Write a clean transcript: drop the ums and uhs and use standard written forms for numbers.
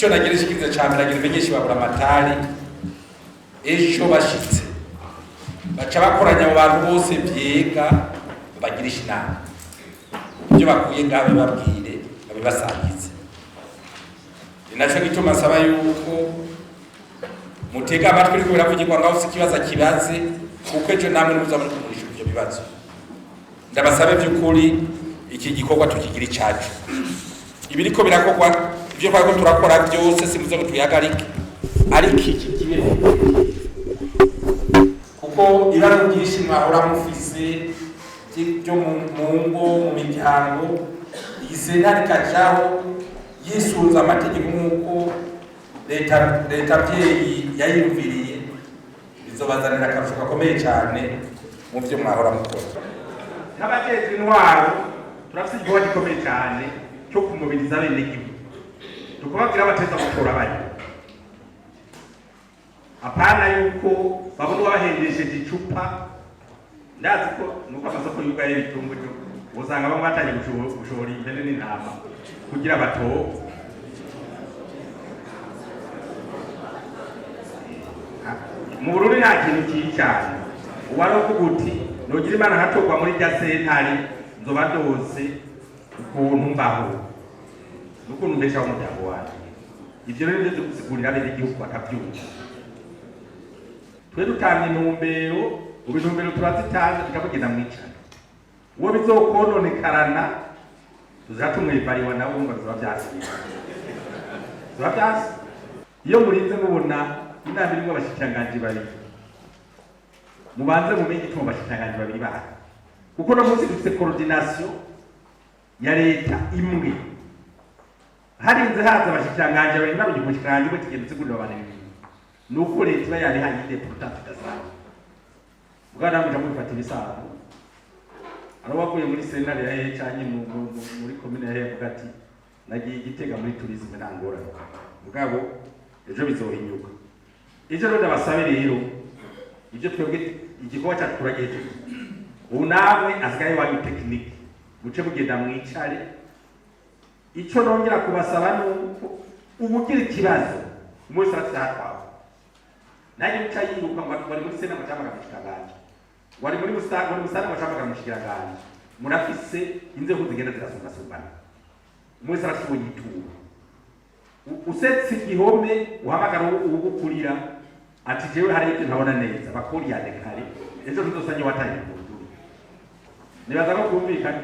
icyo nagira ishikiriza cyane nagira imenyesha babura amatari ejo bashitse baca bakoranya abo bantu bose byega bagirisha inama ibyo bakuye ngabe babwire babibasangize ninacho gituma saba yuko mutega amatwi ariko biravugirwa ngaho sikibaza kibaze kuko ejo namwe muza muri kugurisha ibyo bibazo ndabasabe by'ukuri iki gikorwa tukigira icacu ibiriko birakogwa ibyo twako turakora byose simuze ngo tuyagarike ariko iki kibe kuko ibara byinshi mwahora mufise byo mu ngo mu miryango isentare kajaho yisunza amategeko nk'uko leta byeyi yayumviriye bizobazanira akarusho gakomeye cyane mu byo mwahora mukora n'abateza intwaro turafite igikorwa gikomeye cyane cyo kumubiriza abenegihugu tukababwira abateza gutora bari apana yuko babona uwabahendesheje icupa ndazi ko nuko amasoko yugaye bitungo cyo usanga bamwe batangiye gushora impene n'intama kugira batowe mu Burundi nta kintu kibi cyane uwari ukuguti nogira imana hatogwa muri rya sentare nzoba dose ukuntu mbaho n'ukuntu mbeshaho umuryango wanjye ibyo rero byo gusigurira abenegihugu bakabyumva twe dutanga intumbero ubintumbero turazitanga tukabugenda mwicana uwo bizokononekarana tuzatumwibariwa nawe ngo bizoba byasiye bizoba byasi iyo murinze mubona inama irimo abashikiranganji babiri mubanze mumenye icyo abashikiranganji babiri baha kuko no munsi dufite coordination ya leta imwe harinze haza abashikiranganji babiri nabo umushikiranganji we tugenda tsigurira abantu ibintu nuko leta iba yari hanyine pourtant tugasanga bwana muje mufata ibisago arabakuye muri sentare ya hehe cyanye muri commune ya hehe bugati nagiye igitega muri tourisme ntangora mugabo ejo bizohinyuka ejo rero ndabasabe rero ibyo twebwe igikorwa cyacu turagiye ubu nawe asigaye wanyu tekinike muce mugenda mwicare icyo nongera kubasaba nuko ubugira ikibazo umwese aratwawe nanjye muca yiruka ngo wari muri sena macamaga mushikiranganje wari muri musana macamaga mushikiranganje murafise inzego zigenda zirasumbasumbana umwese arashoboye itura usetse igihome uhamagara ugukurira ati jewe hari ibyo ntabona neza bakuri yane kare ejo ntuzosanye wataye ku nduru nibaza ko kumvikana